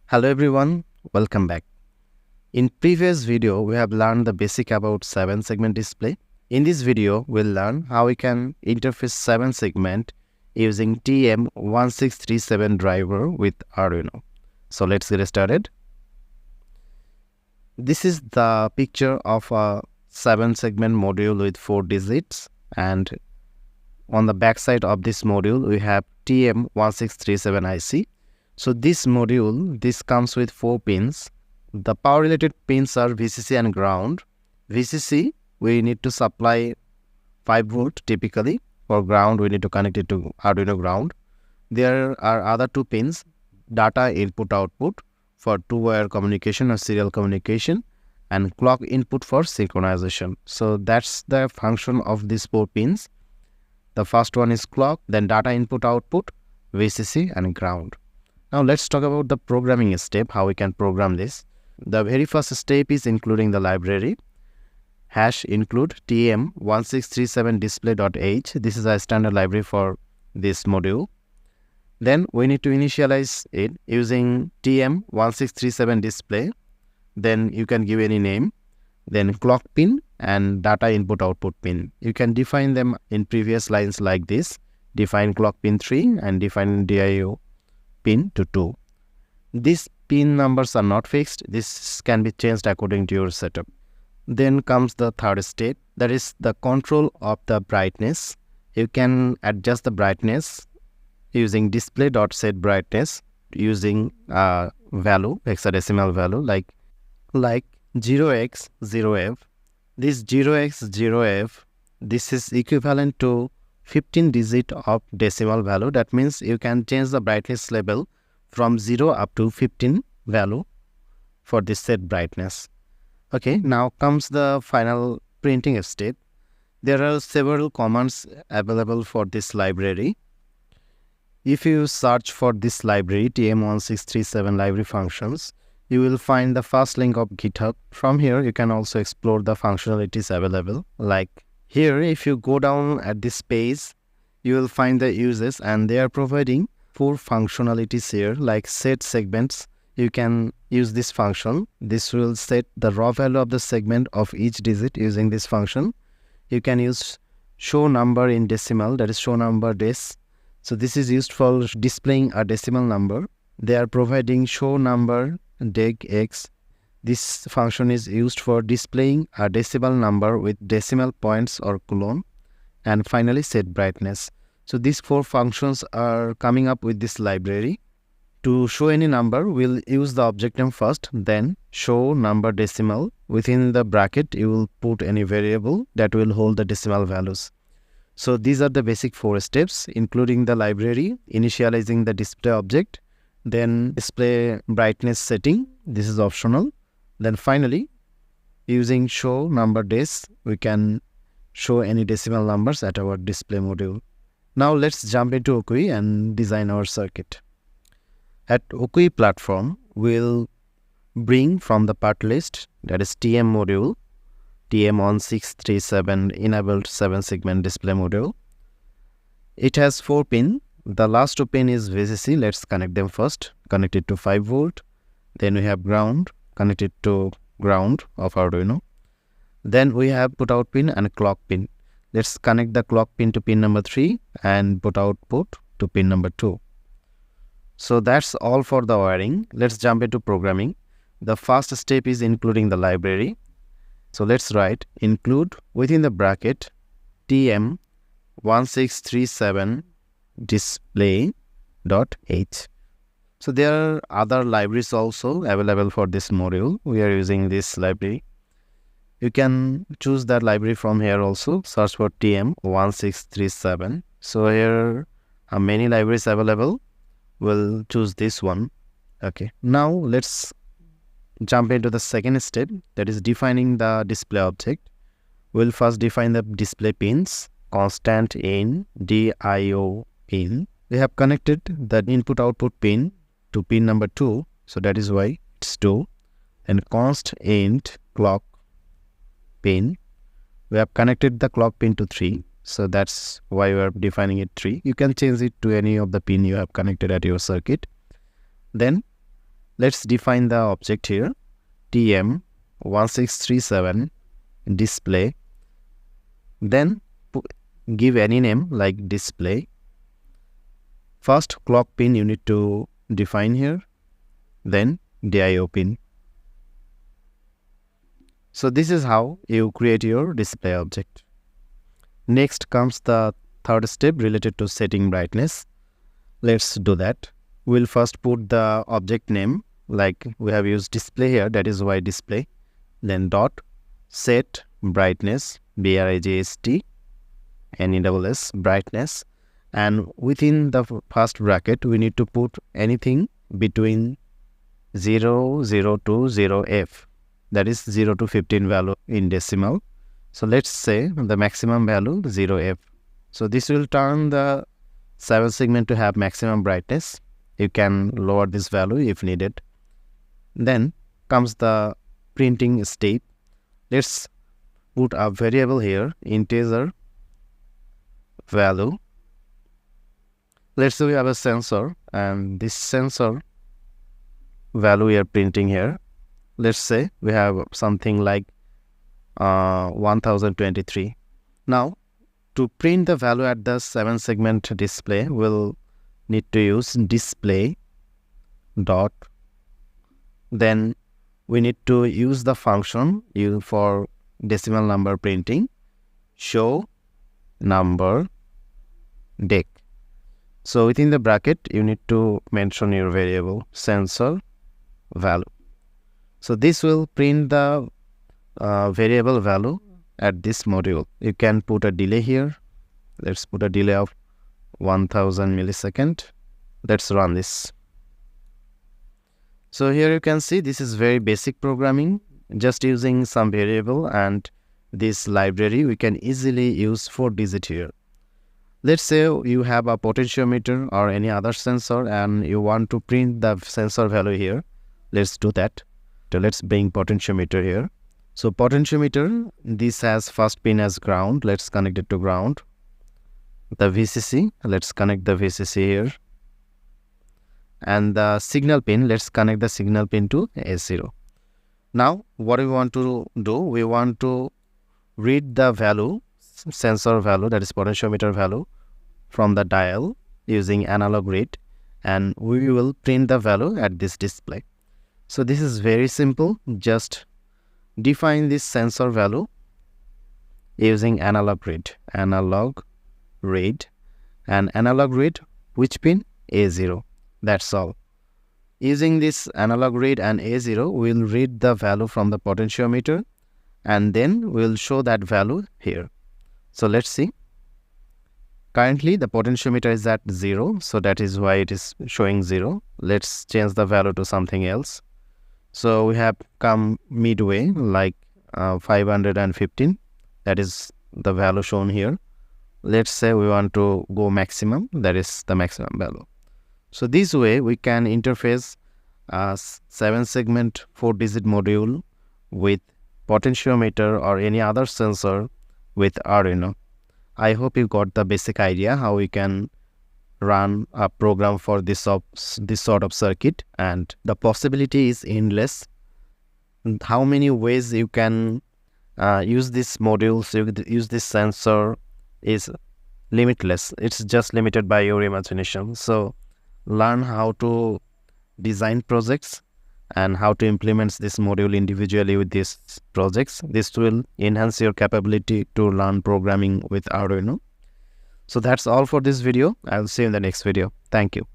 Hello everyone, welcome back. In previous video, we have learned the basic about 7-segment display. In this video, we'll learn how we can interface 7-segment using TM1537 driver with Arduino. So let's get started. This is the picture of a 7-segment module with 4 digits, and on the back side of this module, we have TM1637 IC. So this module, this comes with 4 pins. The power related pins are VCC and ground. VCC, we need to supply 5 volt typically. For ground, we need to connect it to Arduino ground. There are other 2 pins, data input output for 2-wire communication or serial communication, and clock input for synchronization. So that's the function of these 4 pins. The first one is clock, then data input output, VCC and ground. Now let's talk about the programming step, how we can program this. The very first step is including the library. Hash include TM1637 display.h. This is a standard library for this module. Then we need to initialize it using TM1637 display. Then you can give any name. Then clock pin and data input output pin. You can define them in previous lines like this. Define clock pin 3 and define DIO pin to 2. These pin numbers are not fixed. This can be changed according to your setup. Then comes the third step, that is the control of the brightness. You can adjust the brightness using display.setBrightness using a value, hexadecimal value like 0x0f. This 0x0f, this is equivalent to 15 digit of decimal value. That means you can change the brightness level from 0 up to 15 value for this set brightness. Okay, now comes the final printing step. There are several commands available for this library. If you search for this library, TM1637 library functions, you will find the first link of GitHub. From here, you can also explore the functionalities available. Like here, if you go down at this page, you will find the uses, and they are providing 4 functionalities here, like set segments. You can use this function. This will set the raw value of the segment of each digit using this function. You can use show number in decimal, that is show number des. So this is used for displaying a decimal number. They are providing show number deg x. This function is used for displaying a decimal number with decimal points or colon. And finally, set brightness. So these 4 functions are coming up with this library. To show any number, we'll use the object name first, then show number decimal. Within the bracket, you will put any variable that will hold the decimal values. So these are the basic 4 steps, including the library, initializing the display object, then display brightness setting. This is optional. Then finally, using show number des, we can show any decimal numbers at our display module. Now let's jump into Okui and design our circuit. At Okui platform, we'll bring from the part list, that is TM module, TM1637 enabled 7-segment display module. It has 4 pins. The last 2 pins is VCC. Let's connect them first. Connect it to 5 volt. Then we have ground. Connect it to ground of Arduino. Then we have put out pin and clock pin. Let's connect the clock pin to pin number 3 and put output to pin number 2. So that's all for the wiring. Let's jump into programming. The first step is including the library. So let's write include within the bracket TM1637 display.h. So there are other libraries also available for this module. We are using this library. You can choose that library from here also. Search for TM1637. So here are many libraries available. We'll choose this one. Okay. Now let's jump into the second step, that is defining the display object. We'll first define the display pins. Constant in DIO pin. We have connected the input output pin to pin number 2. So that is why it's 2. And const int clock pin. We have connected the clock pin to 3. So that's why we are defining it 3. You can change it to any of the pin you have connected at your circuit. Then Let's define the object here, TM1637 display. Then give any name like display. First clock pin you need to define here, then DIO pin. So this is how you create your display object. Next comes the third step related to setting brightness. Let's do that. We'll first put the object name, like we have used display here, that is why display. Then dot set brightness, BRIGST, NESS, brightness. And within the first bracket, we need to put anything between 0, 0 to 0F. That is 0 to 15 value in decimal. So let's say the maximum value 0F. So this will turn the 7 segment to have maximum brightness. You can lower this value if needed. Then comes the printing step. Let's put a variable here, integer value. Let's say we have a sensor, and this sensor value we are printing here. Let's say we have something like 1023. Now, to print the value at the 7 segment display, we'll need to use display dot. Then we need to use the function for decimal number printing, show number dec. So within the bracket, you need to mention your variable sensor value. So this will print the variable value at this module. You can put a delay here. Let's put a delay of 1000 millisecond. Let's run this. So here you can see this is very basic programming. Just using some variable and this library, we can easily use 4-digit here. Let's say you have a potentiometer or any other sensor and you want to print the sensor value here. Let's do that. So let's bring potentiometer here. So potentiometer, this has first pin as ground. Let's connect it to ground. The VCC, let's connect the VCC here. And the signal pin, let's connect the signal pin to S0. Now, what we want to do, we want to read the value, sensor value, that is potentiometer value, from the dial using analog read, and we will print the value at this display. So this is very simple. Just define this sensor value using analog read, and analog read which pin? A0. That's all. Using this analog read and A0, we'll read the value from the potentiometer and then we'll show that value here. So let's see. Currently the potentiometer is at 0, so that is why it is showing 0. Let's change the value to something else. So we have come midway, like 515. That is the value shown here. Let's say we want to go maximum, that is the maximum value. So this way we can interface a 7-segment 4-digit module with potentiometer or any other sensor with Arduino. I hope you got the basic idea how we can run a program for this sort of circuit, and the possibility is endless. How many ways you can use this module, use this sensor is limitless. It's just limited by your imagination. So learn how to design projects and how to implement this module individually with these projects. This will enhance your capability to learn programming with Arduino. So that's all for this video. I'll see you in the next video. Thank you.